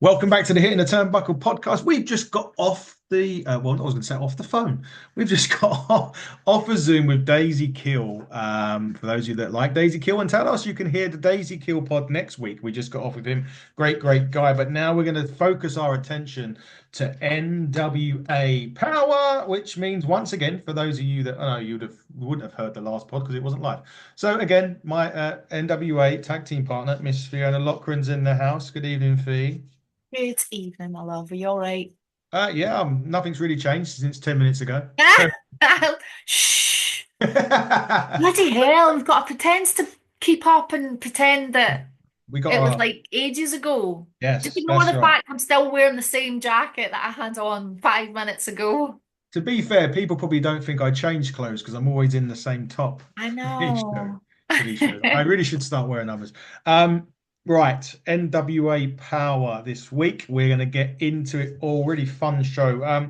Welcome back to the Hitting the Turnbuckle podcast. We've just got off the, well, I was going to say off the phone. We've just got off a Zoom with Daisy Kill. For those of you that like Daisy Kill, and tell us you can hear the Daisy Kill pod next week. We just got off with him. Great, great guy. But now we're going to focus our attention to NWA Power, which means once again, for those of you that I know wouldn't have heard the last pod because it wasn't live. So again, my NWA tag team partner, Miss Fiona Loughran's in the house. Good evening, Fee. Good evening, my love. Are you all right? Yeah, nothing's really changed since 10 minutes ago. Shh. Bloody hell, we've got to pretend to keep up and pretend that We got it was our, like ages ago. Did yes, you know that's the right. fact I'm still wearing the same jacket that I had on 5 minutes ago? To be fair, people probably don't think I change clothes because I'm always in the same top I for these shows. know. For these shows. I really should start wearing others. Right, NWA Power this week. We're going to get into it all. Really fun show.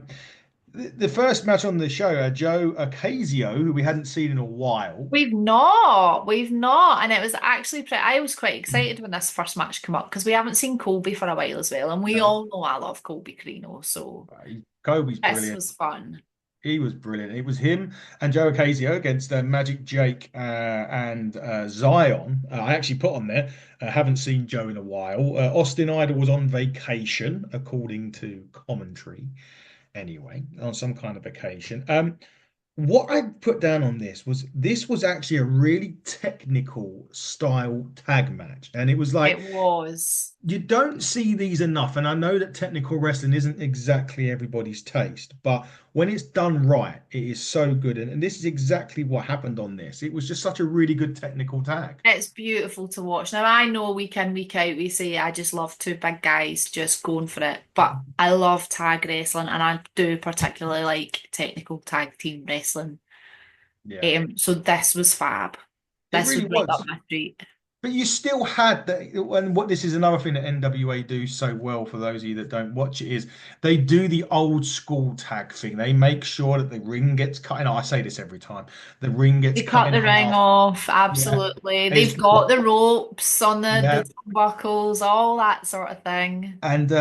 The first match on the show, Joe Ocasio, who we hadn't seen in a while. We've not, and it was actually pretty. I was quite excited when this first match came up because we haven't seen Colby for a while as well, and we No, all know I love Colby Carino, so Kobe's this brilliant. was fun. He was brilliant. It was him and Joe Ocasio against Magic Jake and Zion. I actually put on there, haven't seen Joe in a while. Austin Idol was on vacation, according to commentary, anyway, on some kind of vacation. What I put down on this was actually a really technical style tag match. And it was like It was. you don't see these enough, and I know that technical wrestling isn't exactly everybody's taste, but when it's done right, it is so good. And this is exactly what happened on this. It was just such a really good technical tag. It's beautiful to watch. Now, I know week in, week out, we say I just love two big guys just going for it, but I love tag wrestling and I do particularly like technical tag team wrestling. Yeah, So this was fab. it This was really right up was. my street. But you still had that, and what this is another thing that NWA do so well for those of you that don't watch it is they do the old school tag thing. They make sure that the ring gets cut. I say this every time. The ring gets They cut cut in the ring half. off, Yeah. absolutely. It's They've got the ropes on the yeah. buckles, all that sort of thing. And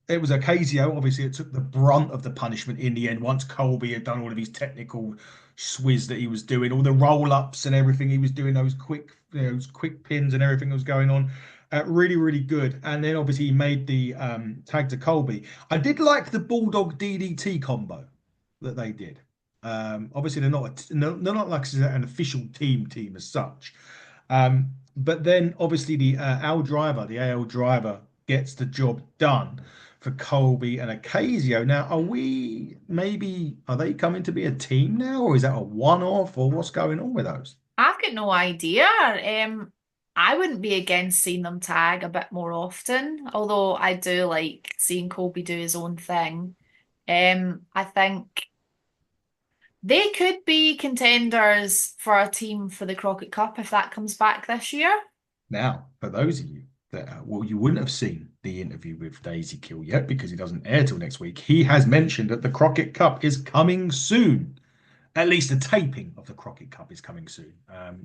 it was Ocasio, obviously, it took the brunt of the punishment in the end once Colby had done all of his technical swizz that he was doing, all the roll-ups and everything he was doing, those quick pins and everything that was going on. Really, really good. And then obviously he made the tag to Colby. I did like the Bulldog DDT combo that they did. Obviously they're not like an official team as such. But then obviously the AL driver gets the job done for Colby and Ocasio. Now, are they coming to be a team now, or is that a one-off, or what's going on with those? I've got no idea. I wouldn't be against seeing them tag a bit more often, although I do like seeing Colby do his own thing. I think they could be contenders for a team for the Crockett Cup if that comes back this year. Now, for those of you that, well, you wouldn't have seen the interview with Daisy Kill yet because he doesn't air till next week. He has mentioned that the Crockett Cup is coming soon. At least a taping of the Crockett Cup is coming soon,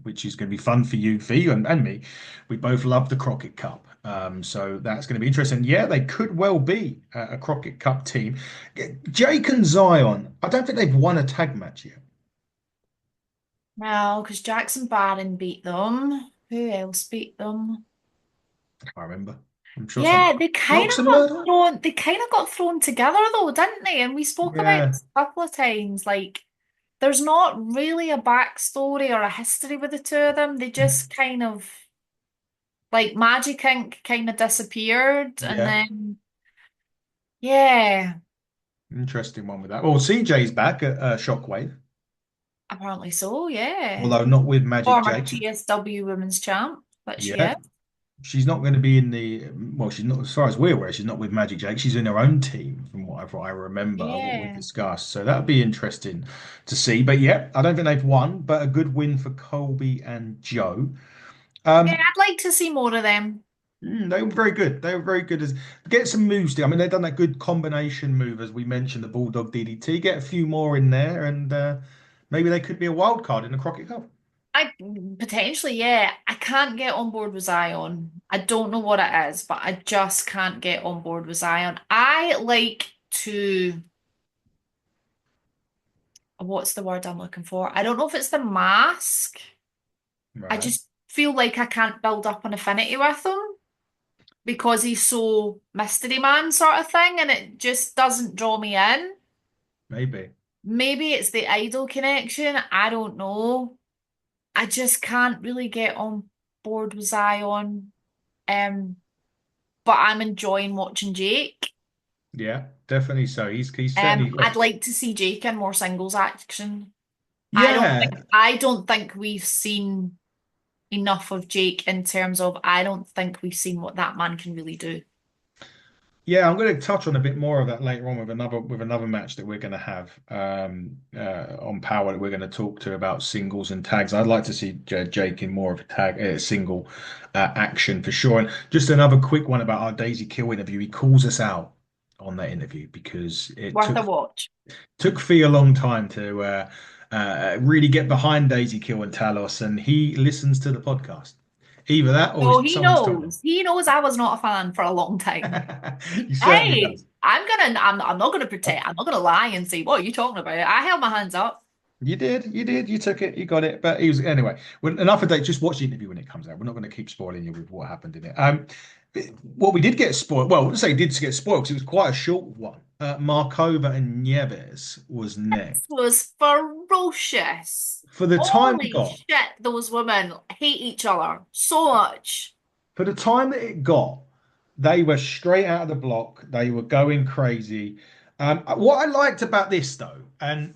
which is going to be fun for you and me. We both love the Crockett Cup. So that's going to be interesting. Yeah, they could well be a Crockett Cup team. Jake and Zion, I don't think they've won a tag match yet. No, because Jackson Barron beat them. Who else beat them? I remember. I'm sure some Yeah, they kind Knox of and got Murder. thrown. They kind of got thrown together though, didn't they? And we spoke about Yeah, this a couple of times. Like, there's not really a backstory or a history with the two of them. They just kind of like Magic Inc. kind of disappeared, and yeah. then yeah, Interesting one with that. Well, CJ's back at Shockwave, apparently so. Yeah, although not with Magic former Jake. TSW Women's Champ, but she Yeah, is. she's not going to be in the well, she's not as far as we're aware, she's not with Magic Jake. She's in her own team from what I remember, what we Yeah, discussed. So that'll be interesting to see. But yeah, I don't think they've won, but a good win for Colby and Joe. yeah. Um, I'd like to see more of them. they were very good. They were very good as get some moves. I mean, they've done that good combination move as we mentioned, the Bulldog DDT. Get a few more in there, and maybe they could be a wild card in the Crockett Cup. I potentially, yeah. I can't get on board with Zion. I don't know what it is, but I just can't get on board with Zion. I like to, what's the word I'm looking for? I don't know if it's the mask. I Right. just feel like I can't build up an affinity with him because he's so mystery man sort of thing, and it just doesn't draw me in. Maybe. Maybe it's the idol connection. I don't know. I just can't really get on board with Zion. Um, but I'm enjoying watching Jake. Yeah, definitely so. He's certainly I'd like to see Jake in more singles action. yeah. I don't think we've seen enough of Jake in terms of I don't think we've seen what that man can really do. Yeah, I'm going to touch on a bit more of that later on with another match that we're going to have on Power that we're going to talk to about singles and tags. I'd like to see Jake in more of a tag single action for sure. And just another quick one about our Daisy Kill interview. He calls us out on that interview because it Worth a watch. took Fee a long time to really get behind Daisy Kill and Talos, and he listens to the podcast. Either that or So someone's told him. he knows I was not a fan for a long time. He certainly Hey, does. I'm not gonna pretend, I'm not gonna lie and say, what are you talking about? I held my hands up. You took it, you got it. But he was anyway. Well, enough of that. Just watch the interview when it comes out. We're not going to keep spoiling you with what happened in it. What we did get spoiled. Well, let's say did get spoiled because it was quite a short one. Markova and Nieves was This next. was ferocious. For the time we Holy got, shit, those women hate each other so much. for the time that it got, they were straight out of the block. They were going crazy. What I liked about this though, and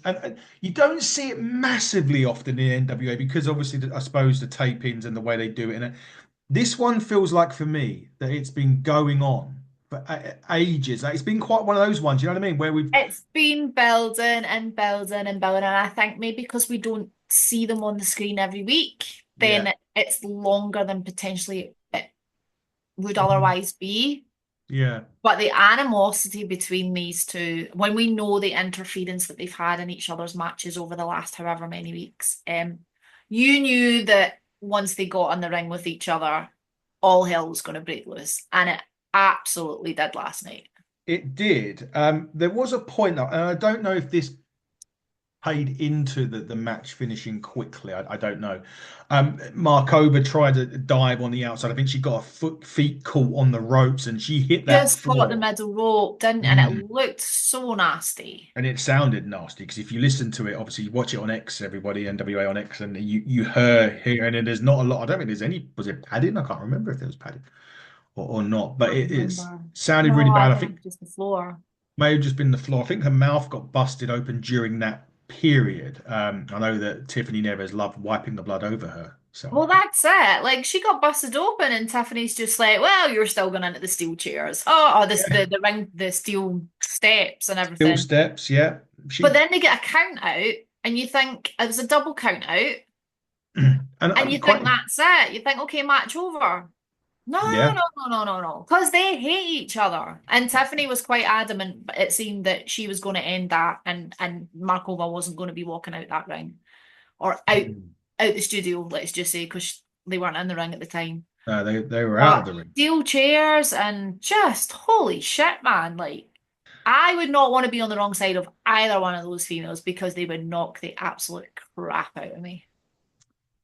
you don't see it massively often in NWA because obviously I suppose the tape-ins and the way they do it, and this one feels like for me that it's been going on for ages. Like, it's been quite one of those ones, you know what I mean, where we've It's been building and building and building, and I think maybe because we don't see them on the screen every week, yeah. then it's longer than potentially it would Mhm. otherwise be. Yeah. But the animosity between these two, when we know the interference that they've had in each other's matches over the last however many weeks, you knew that once they got in the ring with each other, all hell was going to break loose, and it absolutely did last night. It did. There was a point, and I don't know if this played into the match finishing quickly. I don't know. Markova tried to dive on the outside. I think she got her feet caught on the ropes and she hit that Just caught the floor. middle rope, didn't, and it Mm. looked so nasty. And it sounded nasty because if you listen to it, obviously you watch it on X, everybody, NWA on X, and you hear, and there's not a lot. I don't think there's any. Was it padding? I can't remember if there was padding or not, but Can't it is remember. sounded No, really I bad. I think think just the floor. may have just been the floor. I think her mouth got busted open during that period. I know that Tiffany Neves loved wiping the blood over Well, herself. that's it. Like she got busted open, and Tiffany's just like, "Well, you're still going into the steel chairs. Oh, this Yeah. the ring, the steel steps and Still everything." steps, yeah. But She then they get a count out, and you think it was a double count out, and and you think quite that's it. You think, okay, match over. No, yeah. no, no, no, no, no. Because they hate each other. And Tiffany was quite adamant, but it seemed that she was going to end that and Markova wasn't going to be walking out that ring or out the studio, let's just say, because they weren't in the ring at the time. They were out of But the ring. steel chairs and just holy shit, man. Like I would not want to be on the wrong side of either one of those females because they would knock the absolute crap out of me.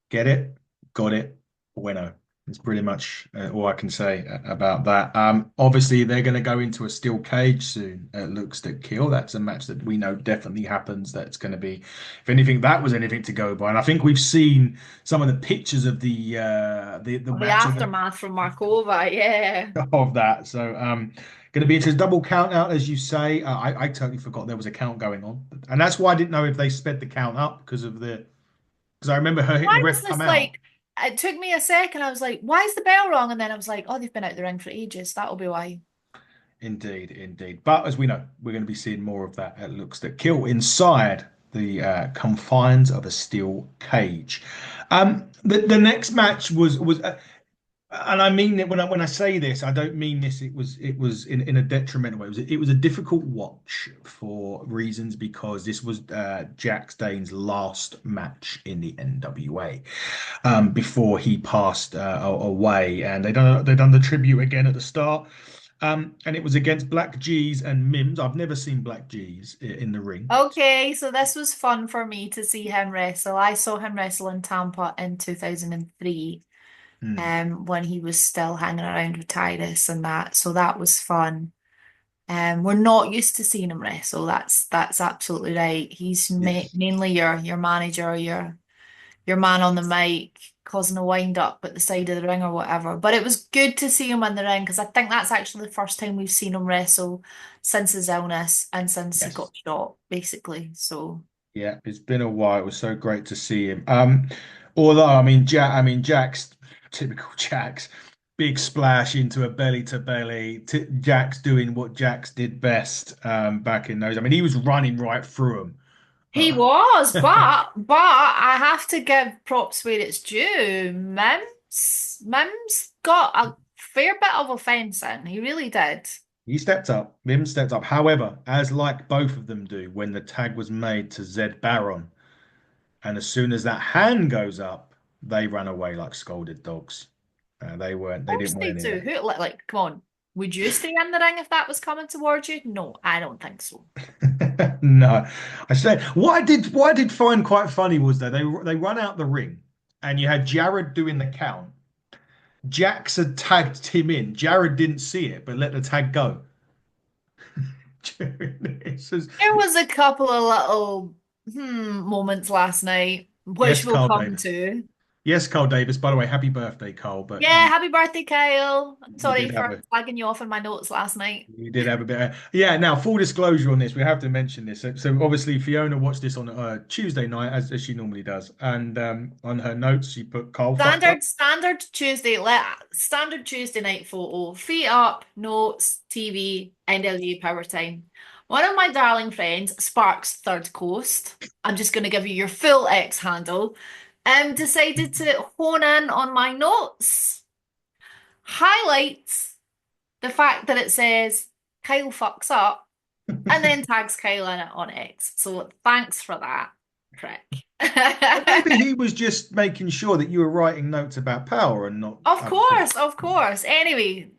Get it, got it, bueno. It's pretty much all I can say about that. Obviously, they're going to go into a steel cage soon. It looks to kill. That's a match that we know definitely happens. That's going to be, if anything, that was anything to go by. And I think we've seen some of the pictures of the The match aftermath from Markova, yeah. of that. So, going to be into a double count out, as you say. I totally forgot there was a count going on, and that's why I didn't know if they sped the count up because I remember her hitting the Why ref was come this out. like? It took me a second. I was like, why is the bell wrong? And then I was like, oh, they've been out the ring for ages. That'll be why. Indeed, indeed. But as we know, we're going to be seeing more of that at Looks That Kill inside the confines of a steel cage. The next match was And I mean it when I say this, I don't mean this. It was in a detrimental way. It was a difficult watch for reasons because this was Jax Dane's last match in the NWA before he passed away, and they done the tribute again at the start. And it was against Black Jeez and Mims. I've never seen Black Jeez in the ring. Okay, so this was fun for me to see him wrestle. I saw him wrestle in Tampa in 2003, Hmm. when he was still hanging around with Titus and that. So that was fun. We're not used to seeing him wrestle. That's absolutely right. He's ma Yes. mainly your manager, your man on the mic, causing a wind up at the side of the ring or whatever. But it was good to see him in the ring because I think that's actually the first time we've seen him wrestle since his illness and since he Yes. got shot, basically. So Yeah, it's been a while. It was so great to see him. Although Jack's typical Jack's big splash into a belly to belly. Jack's doing what Jack's did best back in those. I mean, he was running right through him. he was, but I have to give props where it's due. Mims got a fair bit of offense in. He really did. He stepped up. Mims stepped up. However, as like both of them do, when the tag was made to Zed Baron, and as soon as that hand goes up, they run away like scolded dogs. They weren't. Of They course didn't want they any of do. that. Who like, come on. Would you stay in the ring if that was coming towards you? No, I don't think so. No, I said what I did find quite funny was that they run out the ring, and you had Jared doing the count. Jax had tagged him in. Jared didn't see it, but let the tag go. It's just- There was a couple of little moments last night, which yes, we'll Carl come Davis. to. Yes, Carl Davis. By the way, happy birthday, Carl. But Yeah, happy birthday, Kyle. you Sorry did have for a flagging you off in my notes last night. You did have a bit. Yeah. Now, full disclosure on this, we have to mention this. So obviously, Fiona watched this on Tuesday night, as she normally does, and on her notes, she put Carl fucked up. Standard Tuesday night photo. Feet up, notes, TV, NWA Power Time. One of my darling friends, Sparks Third Coast, I'm just going to give you your full X handle, decided to hone in on my notes, highlights the fact that it says Kyle fucks up, and then tags Kyle in it on X. So thanks for that, prick. Well, maybe he was just making sure that you were writing notes about power and not Of other things. course, of course. Anyway,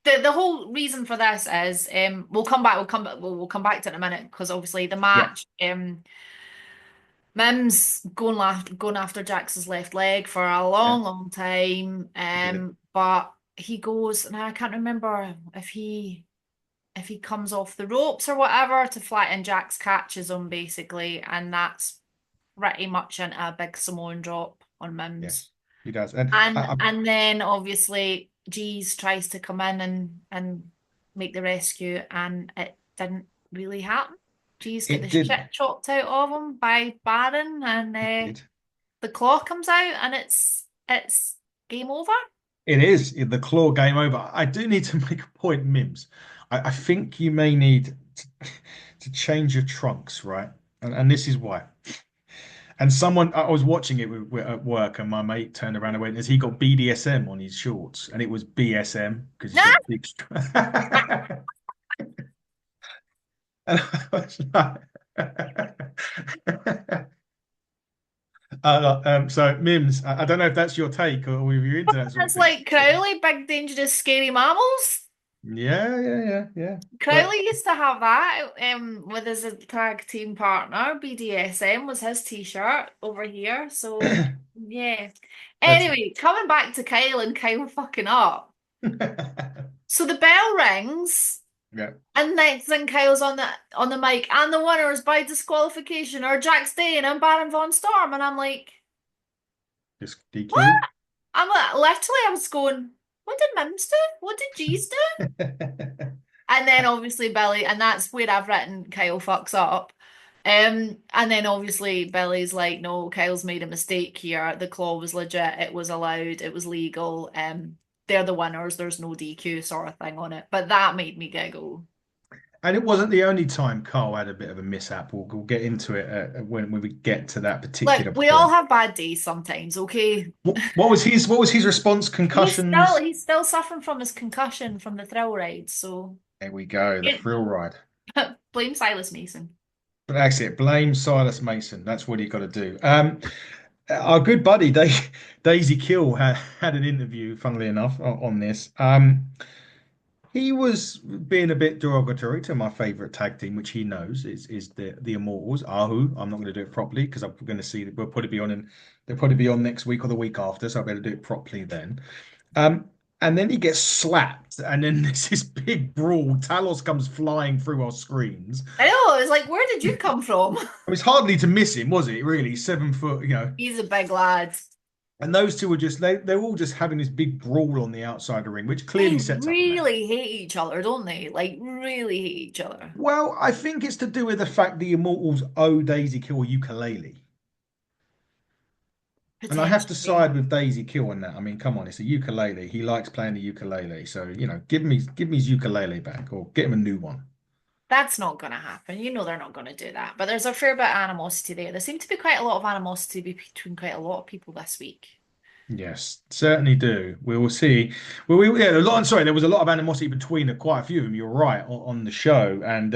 the whole reason for this is we'll come back to it in a minute because obviously the Yeah, match Mims going after Jax's left leg for a yeah, long time. he did it. But he goes, and I can't remember if he comes off the ropes or whatever to flatten Jax catches him basically, and that's pretty much into a big Samoan drop on Mims. Yes, he does. And And then obviously Jeez tries to come in and make the rescue, and it didn't really happen. Jeez get it the shit did. chopped out of him by Baron, and It did. the claw comes out, and it's game over. It is the claw game over. I do need to make a point, Mims. I think you may need to change your trunks, right? And this is why. And someone, I was watching it at work, and my mate turned around and went, "Has he got BDSM on his shorts?" And it was BSM because he's got big. And I was like, so Mims, I don't know if that's your take or if you're into that sort of It's thing. like Crowley, big dangerous scary mammals. Yeah, yeah, yeah, yeah. Crowley But used to have that with his tag team partner. BDSM was his t-shirt over here. So yeah. that's Anyway, coming back to Kyle and Kyle fucking up. So the bell rings, yeah, and next thing Kyle's on the mic, and the winners by disqualification are Jax Dane and Baron Von Storm, and I'm like, just what? DQ. I'm like, literally, I was going, what did Mims do? What did G's do? And then obviously Billy, and that's where I've written Kyle fucks up. And then obviously Billy's like, no, Kyle's made a mistake here. The claw was legit, it was allowed, it was legal. They're the winners, there's no DQ sort of thing on it. But that made me giggle. And it wasn't the only time Carl had a bit of a mishap. We'll get into it when we get to that Look, particular we all point. have bad days sometimes, okay? What was his response? He's still Concussions. he's still suffering from his concussion from the thrill ride, so There we go, the yeah, thrill ride. blame Silas Mason. But that's it. Blame Silas Mason. That's what you got to do. Our good buddy Daisy Kill had an interview, funnily enough, on this. He was being a bit derogatory to my favorite tag team, which he knows is the Immortals. Ahu. I'm not going to do it properly because I'm going to see that we'll probably be on and they'll probably be on next week or the week after, so I better do it properly then. Um, and then he gets slapped, and then there's this big brawl. Talos comes flying through our screens. I know, it's like, where did you come from? It was hardly to miss him, was it? Really, 7 foot, He's a big lad. And those two were just they're all just having this big brawl on the outside of the ring, which They clearly sets up a match. really hate each other, don't they? Like, really hate each other. Well, I think it's to do with the fact the Immortals owe Daisy Kill a ukulele. And I have to Potentially. side with Daisy Kill on that. I mean, come on, it's a ukulele. He likes playing the ukulele. So, give me his ukulele back or get him a new one. That's not going to happen. You know they're not going to do that. But there's a fair bit of animosity there. There seemed to be quite a lot of animosity between quite a lot of people this week. Yes, certainly do. We will see. Well, yeah, a lot. Sorry, there was a lot of animosity between quite a few of them. You're right on the show, and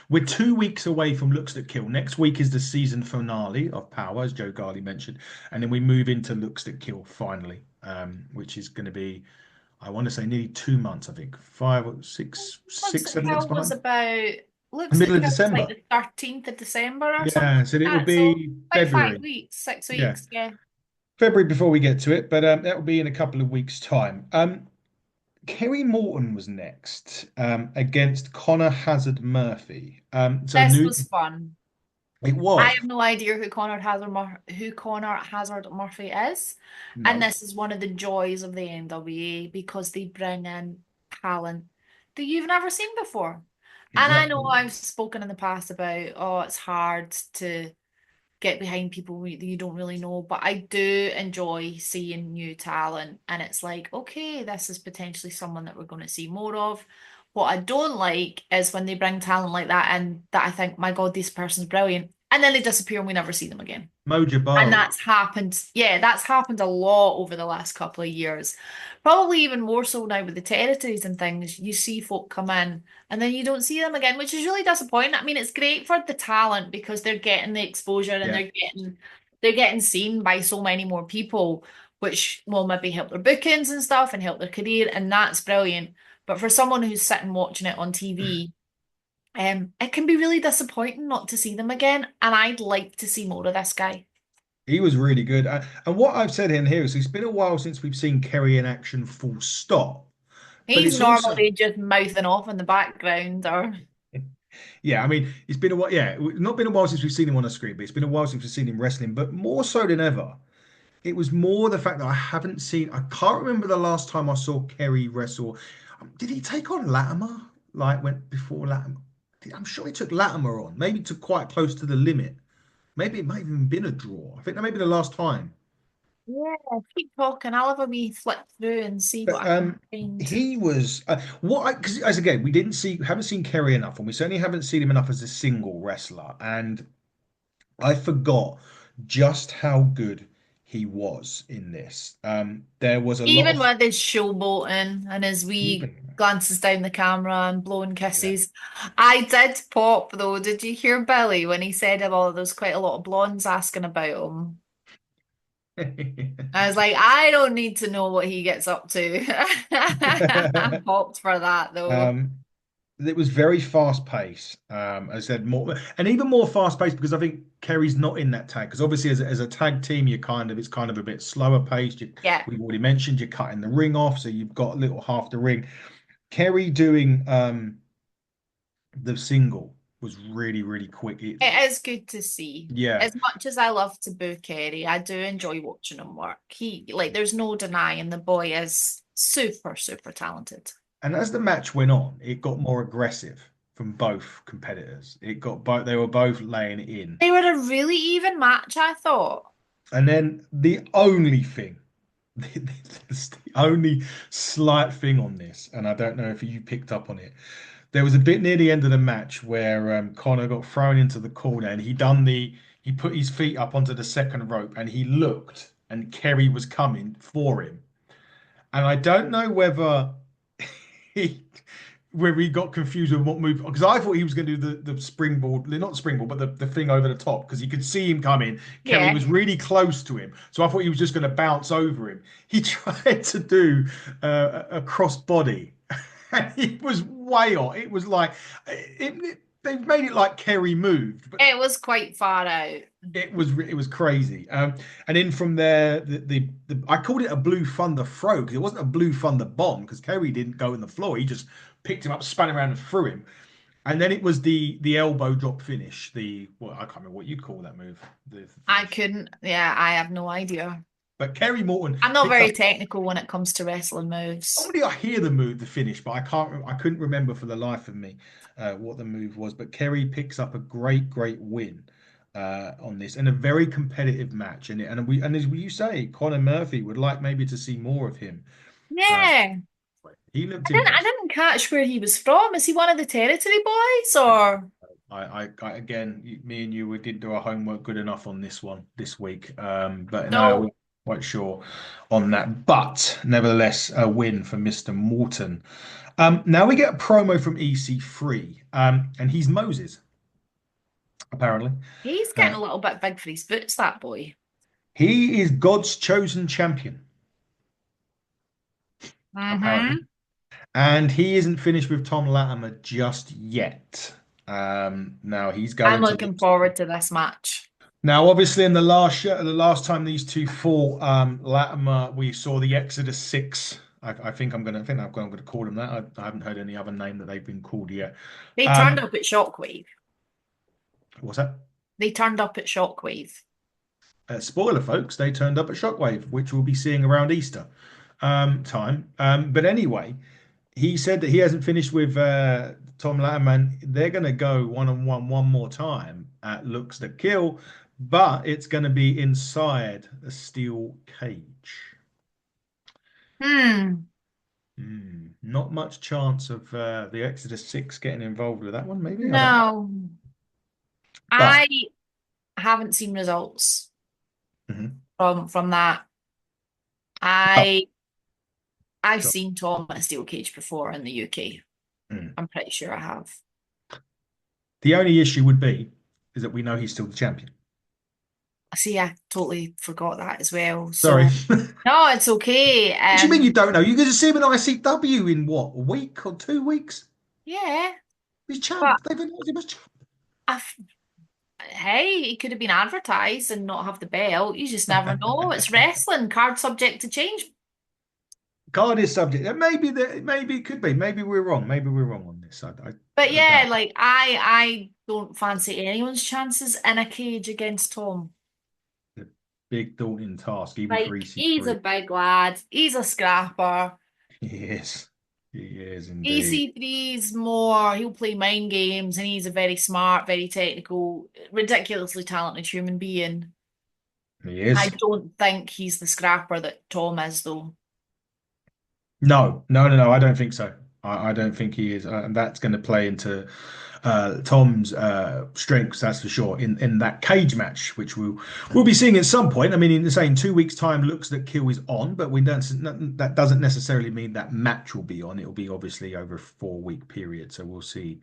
we're 2 weeks away from Looks That Kill. Next week is the season finale of Power, as Joe Garley mentioned, and then we move into Looks That Kill finally, which is going to be, I want to say, nearly 2 months. I think five, six, Looks six, at 7 months Kill was behind. about The Looks middle at of Kill was like December. the 13th of December or something Yeah, so like it will that. So be about five February. weeks, six Yeah, weeks, yeah. February before we get to it, but that will be in a couple of weeks' time. Kerry Morton was next against Connor Hazard Murphy. So This new was fun. it I was. have no idea who Connor Hazard Murphy is, and No, this is one of the joys of the NWA because they bring in talent that you've never seen before. And I know exactly. I've spoken in the past about, oh, it's hard to get behind people that you don't really know, but I do enjoy seeing new talent, and it's like, okay, this is potentially someone that we're going to see more of. What I don't like is when they bring talent like that and that I think, my God, this person's brilliant, and then they disappear and we never see them again. Mojo And Bari. that's happened. Yeah, that's happened a lot over the last couple of years. Probably even more so now with the territories and things. You see folk come in and then you don't see them again, which is really disappointing. I mean, it's great for the talent because they're getting the exposure and Yeah. they're getting seen by so many more people, which will maybe help their bookings and stuff and help their career, and that's brilliant. But for someone who's sitting watching it on TV, it can be really disappointing not to see them again. And I'd like to see more of this guy. He was really good. And what I've said in here is it's been a while since we've seen Kerry in action full stop. But He's it's also, normally just mouthing off in the background or yeah, I mean, it's been a while. Yeah, not been a while since we've seen him on a screen, but it's been a while since we've seen him wrestling, but more so than ever. It was more the fact that I can't remember the last time I saw Kerry wrestle. Did he take on Latimer? Like went before Latimer? I'm sure he took Latimer on, maybe to quite close to the limit. Maybe it might have even been a draw. I think that may be the last time. yeah, keep talking. I'll have a wee flip through and see what But I can find. he was because as again we haven't seen Kerry enough, and we certainly haven't seen him enough as a single wrestler. And I forgot just how good he was in this. There was a lot Even of with his showboating and his wee even glances down the camera and blowing yeah. kisses. I did pop though. Did you hear Billy when he said, oh, there's quite a lot of blondes asking about him? I was like, I don't need to know what he gets up to. I popped for that though. um, it was very fast paced. As I said, more and even more fast paced because I think Kerry's not in that tag. Because obviously, as a tag team, it's kind of a bit slower paced. Yeah. We've already mentioned you're cutting the ring off, so you've got a little half the ring. Kerry doing the single was really really quick. It is good to see. Yeah, As much as I love to boo Kerry, I do enjoy watching him work. There's no denying the boy is super, super talented. and as the match went on, it got more aggressive from both competitors. It got both; they were both laying it in. They were a really even match, I thought. And then the only thing, the only slight thing on this, and I don't know if you picked up on it, there was a bit near the end of the match where Connor got thrown into the corner and he put his feet up onto the second rope and he looked and Kerry was coming for him. And I don't know he whether he got confused with what move because I thought he was going to do the springboard, not springboard, but the thing over the top because he could see him coming. Kerry Yeah. was really close to him, so I thought he was just going to bounce over him. He tried to do a cross body, and it was way off. It was like they made it like Kerry moved, but It was quite far out. it was crazy. And then from there, I called it a Blue Thunder throw because it wasn't a Blue Thunder bomb because Kerry didn't go in the floor. He just picked him up, spun around, and threw him. And then it was the elbow drop finish. I can't remember what you'd call that move. The I finish. couldn't, yeah, I have no idea. But Kerry Morton I'm not picks very up. technical when it comes to wrestling moves. Only I hear the move, the finish, but I can't. I couldn't remember for the life of me what the move was. But Kerry picks up a great win on this and a very competitive match. And as you say, Conor Murphy would like maybe to see more of him. Uh, Yeah. he looked I impressive. didn't catch where he was from. Is he one of the territory boys or? Again, me and you, we didn't do our homework good enough on this one this week. But no, we're No. quite sure on that. But nevertheless, a win for Mr. Morton. Now we get a promo from EC3, and he's Moses, apparently. He's getting Uh, a little bit big for his boots, that boy. he is God's chosen champion, apparently. Mm-hmm. And he isn't finished with Tom Latimer just yet. Now he's I'm going to looking forward to this match. Now, obviously, in the last show, the last time these two fought, Latimer, we saw the Exodus Six. I think I'm going to call them that. I haven't heard any other name that they've been called yet. They turned Um, up at Shockwave. what's that? They turned up at Shockwave. Spoiler, folks, they turned up at Shockwave, which we'll be seeing around Easter time. But anyway, he said that he hasn't finished with Tom Latimer. And they're going to go one more time at Looks That Kill, but it's going to be inside a steel cage. Hmm. Not much chance of the Exodus 6 getting involved with that one, maybe. I don't know. No. But I haven't seen results mhm. from that. Oh, I I've sure. seen Tom at a steel cage before in the UK. Mm. I'm pretty sure I have. The only issue would be is that we know he's still the champion. See, I totally forgot that as well. Sorry. So no, it's okay. What do you mean you don't know? You're going to see him in ICW in what, a week or 2 weeks? Yeah, He's but champ. They've announced him as champ. I've, hey, it could have been advertised and not have the belt. You just never know. It's wrestling, card subject to change. God is subject. Maybe it could be. Maybe we're wrong. Maybe we're wrong on this. But I yeah, doubt. like I don't fancy anyone's chances in a cage against Tom. The big daunting task, even for Like he's a EC3. big lad. He's a scrapper. He is. He is indeed. EC3's more, he'll play mind games and he's a very smart, very technical, ridiculously talented human being. He I is. don't think he's the scrapper that Tom is, though. No. I don't think so. I don't think he is, and that's going to play into Tom's strengths. That's for sure. In that cage match, which we'll be seeing at some point. I mean, in the same 2 weeks' time, Looks That Kill is on, but we don't. That doesn't necessarily mean that match will be on. It will be obviously over a 4 week period. So we'll see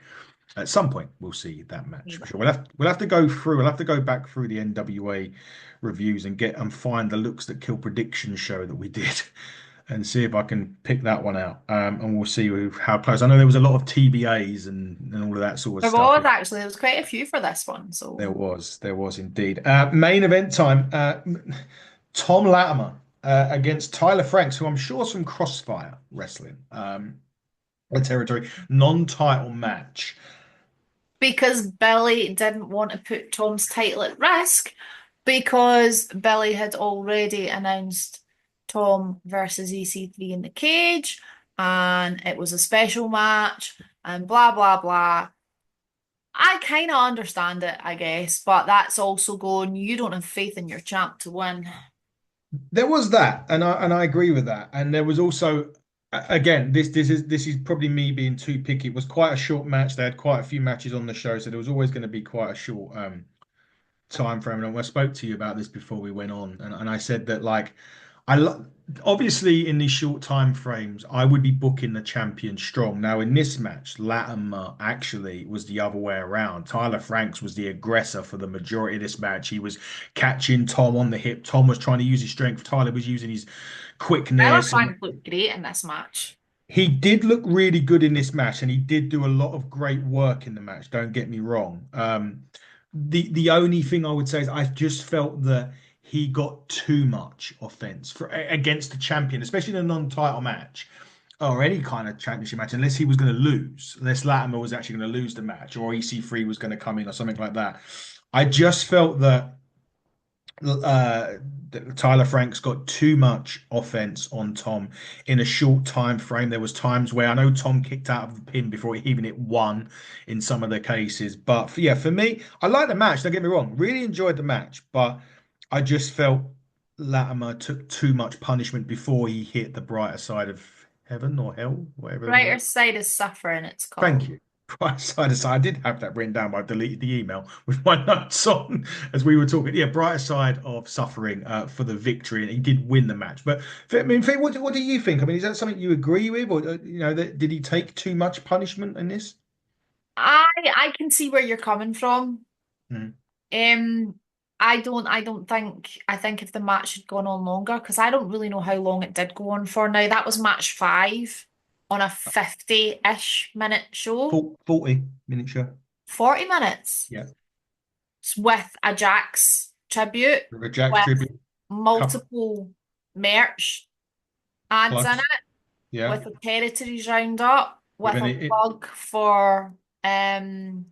at some point. We'll see that match for sure. We'll have to go through. We'll have to go back through the NWA reviews and get and find the Looks That Kill prediction show that we did and see if I can pick that one out. And we'll see how close. I know there was a lot of TBAs and all of that sort of stuff. There was quite a few for this one, so There was indeed. Main event time. Tom Latimer against Tyler Franks, who I'm sure is from Crossfire Wrestling, a territory non-title match. because Billy didn't want to put Tom's title at risk, because Billy had already announced Tom versus EC3 in the cage, and it was a special match, and blah blah blah. I kind of understand it, I guess, but that's also going, you don't have faith in your champ to win. There was that, and I agree with that. And there was also Again, this is probably me being too picky. It was quite a short match. They had quite a few matches on the show, so there was always going to be quite a short time frame. And I spoke to you about this before we went on, and I said that like I lo- obviously in these short time frames, I would be booking the champion strong. Now in this match, Latimer actually was the other way around. Tyler Franks was the aggressor for the majority of this match. He was catching Thom on the hip. Thom was trying to use his strength. Tyler was using his Tyler quickness and Frank looked great in this match. he did look really good in this match, and he did do a lot of great work in the match. Don't get me wrong. The only thing I would say is I just felt that he got too much offense against the champion, especially in a non-title match or any kind of championship match, unless he was going to lose, unless Latimer was actually going to lose the match, or EC3 was going to come in or something like that. I just felt that uh, Tyler Franks got too much offense on Thom in a short time frame. There was times where I know Thom kicked out of the pin before he even hit one in some of the cases. But yeah, for me, I like the match. Don't get me wrong, really enjoyed the match, but I just felt Latimer took too much punishment before he hit the brighter side of heaven or hell, whatever the Brighter word. side is suffering, it's Thank called. you. Bright side aside, I did have that written down, but I deleted the email with my notes on as we were talking. Yeah, brighter side of suffering for the victory, and he did win the match. But I mean, Faye, what do you think? I mean, is that something you agree with, or did he take too much punishment in this? I can see where you're coming from. Mm. Um, I think if the match had gone on longer, because I don't really know how long it did go on for. Now that was match five on a 50-ish minute show. 40 minute show. 40 minutes Yeah, with a Jax tribute, with a Jack's with tribute, couple multiple merch ads in plus. it, Yeah, with a territories roundup, with with any, um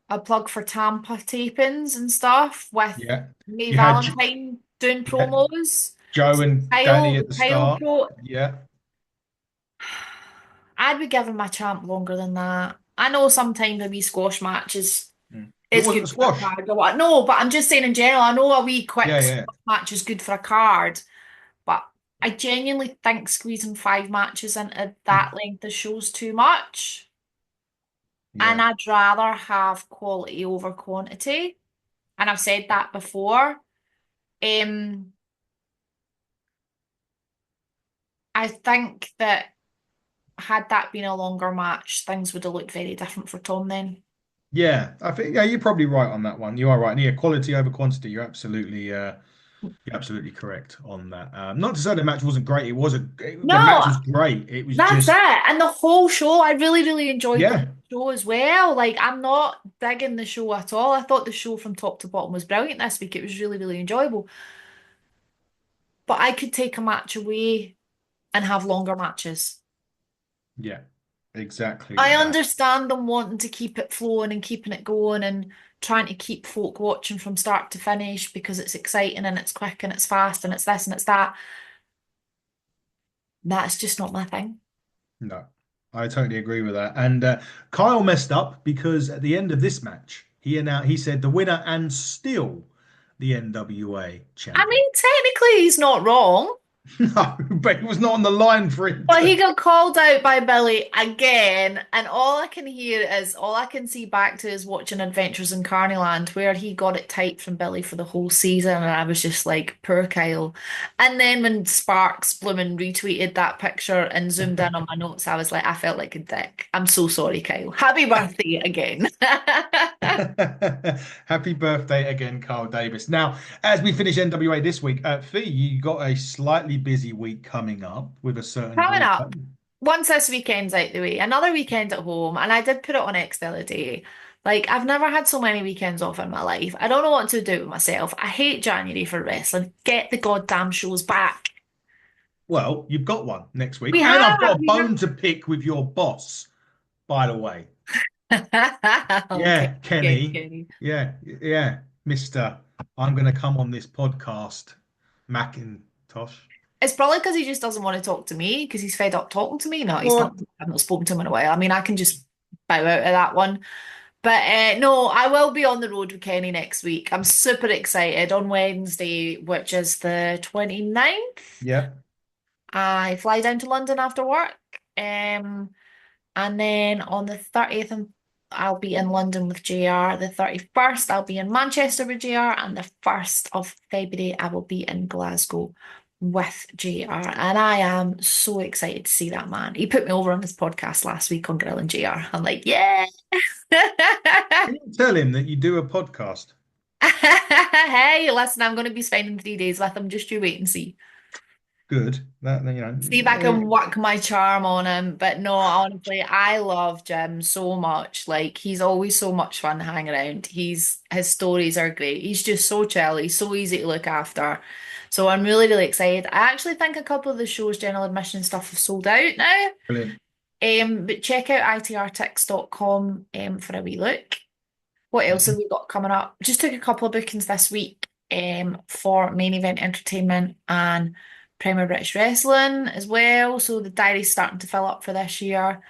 a plug for Tampa tapings and stuff, with yeah. May You had Valentine doing you had promos. Joe and Danny at The the Kyle start. pro. Yeah. I'd be giving my champ longer than that. I know sometimes a wee squash match Mm. It is wasn't a good for a squash. card or what. No, but I'm just saying in general, I know a wee quick Yeah, yeah, squash match is good for a card, but I genuinely think squeezing five matches into that length of show's too much. And yeah. I'd rather have quality over quantity. And I've said that before. Um, I think that had that been a longer match, things would have looked very different for Thom then. Yeah, I think yeah, you're probably right on that one. You are right. And yeah, quality over quantity. You're absolutely correct on that. Not to say the match wasn't great. The match No, was great. It was that's it. just And the whole show, I really, really enjoyed the yeah, whole show as well. Like, I'm not digging the show at all. I thought the show from top to bottom was brilliant this week. It was really, really enjoyable. But I could take a match away and have longer matches. yeah, exactly I that. understand them wanting to keep it flowing and keeping it going and trying to keep folk watching from start to finish because it's exciting and it's quick and it's fast and it's this and it's that. That's just not my thing. No, I totally agree with that. And Kyle messed up because at the end of this match, he said the winner and still the NWA I champion. mean, technically, he's not wrong. No, but it was not on the line for him But he to. got called out by Billy again, and all I can see back to is watching Adventures in Carneyland, where he got it tight from Billy for the whole season, and I was just like, poor Kyle. And then when Sparks Bloomin retweeted that picture and zoomed in on my notes, I was like, I felt like a dick. I'm so sorry, Kyle. Happy birthday again. Happy birthday again, Carl Davis. Now, as we finish NWA this week, Fee, you got a slightly busy week coming up with a certain Coming group. up, once this weekend's out the way, another weekend at home, and I did put it on X the other day. Like, I've never had so many weekends off in my life. I don't know what to do with myself. I hate January for wrestling. Get the goddamn shows back. Well, you've got one next week, We and I've got have, a we bone to pick with your boss, by the way. have. Okay, Yeah, okay, Kenny. okay. Yeah, yeah, Mister. I'm going to come on this podcast, Macintosh. It's probably because he just doesn't want to talk to me because he's fed up talking to me. No, he's not. What? I've not spoken to him in a while. I mean, I can just bow out of that one. But no, I will be on the road with Kenny next week. I'm super excited on Wednesday, which is the 29th. Yeah. I fly down to London after work. And then on the 30th, I'll be in London with JR. The 31st, I'll be in Manchester with JR. And the 1st of February, I will be in Glasgow with JR. And I am so excited to see that man. He put me over on his podcast last week on Grilling JR. I'm like, yeah. Can you tell him that you do a podcast? Hey, listen, I'm going to be spending 3 days with him. Just you wait and see. Good. That See if I can work my charm on him. But no, honestly, I love Jim so much. Like he's always so much fun to hang around. His stories are great. He's just so chill. He's so easy to look after. So I'm really, really excited. I actually think a couple of the show's general admission stuff have sold out now. brilliant. But check out itrtix.com for a wee look. What else have we got coming up? Just took a couple of bookings this week for Main Event Entertainment and Premier British Wrestling as well. So the diary's starting to fill up for this year.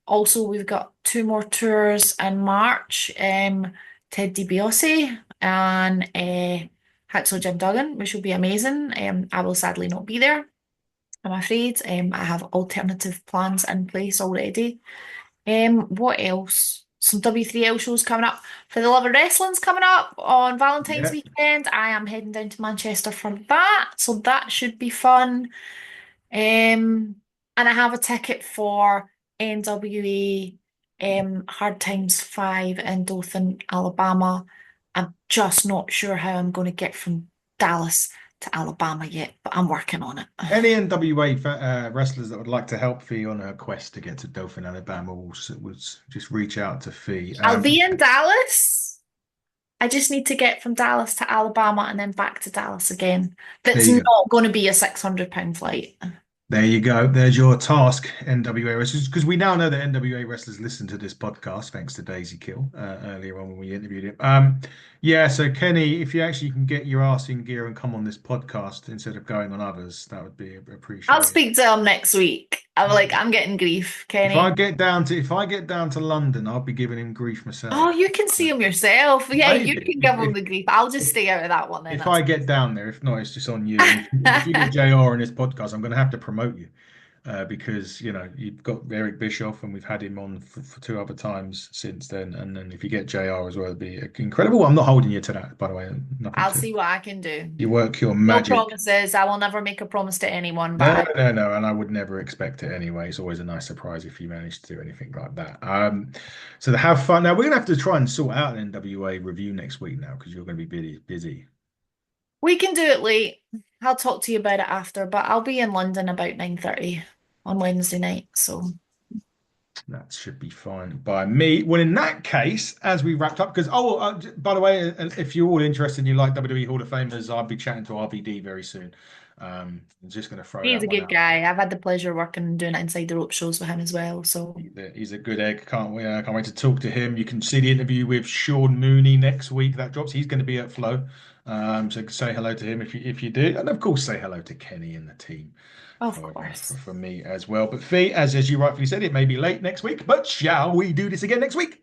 Also, we've got 2 more tours in March. Ted DiBiase and Hacksaw Jim Duggan, which will be amazing. I will sadly not be there, I'm afraid. I have alternative plans in place already. What else? Some W3L shows coming up. For the Love of Wrestling's coming up on Valentine's Yeah. weekend. I am heading down to Manchester for that, so that should be fun. And I have a ticket for NWA Hard Times 5 in Dothan, Alabama. I'm just not sure how I'm going to get from Dallas to Alabama yet, but I'm working on it. Any NWA wrestlers that would like to help Fee on her quest to get to Dothan, Alabama, would just reach out to Fee. I'll be in Dallas. I just need to get from Dallas to Alabama and then back to Dallas again. There That's you go. not going to be a £600 flight. There you go. There's your task, NWA wrestlers, because we now know that NWA wrestlers listen to this podcast, thanks to Daisy Kill earlier on when we interviewed him. Yeah, so Kenny, if you actually can get your ass in gear and come on this podcast instead of going on others, that would be I'll appreciated. speak to him next week. I'm like, I'm getting grief, Kenny. If I get down to London, I'll be giving him grief Oh, myself. you can see him yourself. Yeah, you Maybe can give him the grief. I'll just stay out of that one then. if I get down there, if not, it's just on you. And if you get JR in this podcast, I'm going to have to promote you. Because you've got Eric Bischoff and we've had him on for 2 other times since then, and then if you get JR as well, it'd be incredible. I'm not holding you to that, by the way. Nothing I'll to see what I can do. you work your No magic. promises. I will never make a promise to anyone, No, but no, no, and I would never expect it anyway. It's always a nice surprise if you manage to do anything like that. So to have fun. Now we're gonna have to try and sort out an NWA review next week now because you're gonna be busy. we can do it late. I'll talk to you about it after, but I'll be in London about 9:30 on Wednesday night, so That should be fine by me. Well, in that case, as we wrapped up, because by the way, if you're all interested and you like WWE Hall of Famers, I'll be chatting to RVD very soon. I'm just going to throw he's that a one good out. guy. I've had the pleasure working and doing inside the rope shows with him as well. So He's a good egg. Can't wait to talk to him. You can see the interview with Sean Mooney next week. That drops. He's going to be at Flow. So say hello to him if you do, and of course say hello to Kenny and the team. of course. For me as well. But Fee, as you rightfully said, it may be late next week, but shall we do this again next week?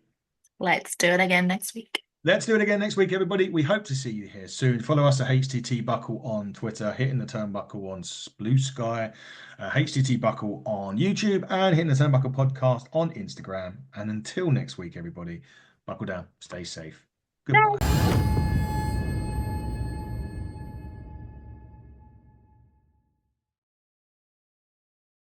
Let's do it again next week. Let's do it again next week, everybody. We hope to see you here soon. Follow us at HTT Buckle on Twitter, Hitting the Turnbuckle on Blue Sky, HTT Buckle on YouTube, and Hitting the Turnbuckle podcast on Instagram. And until next week, everybody, buckle down, stay safe. Goodbye.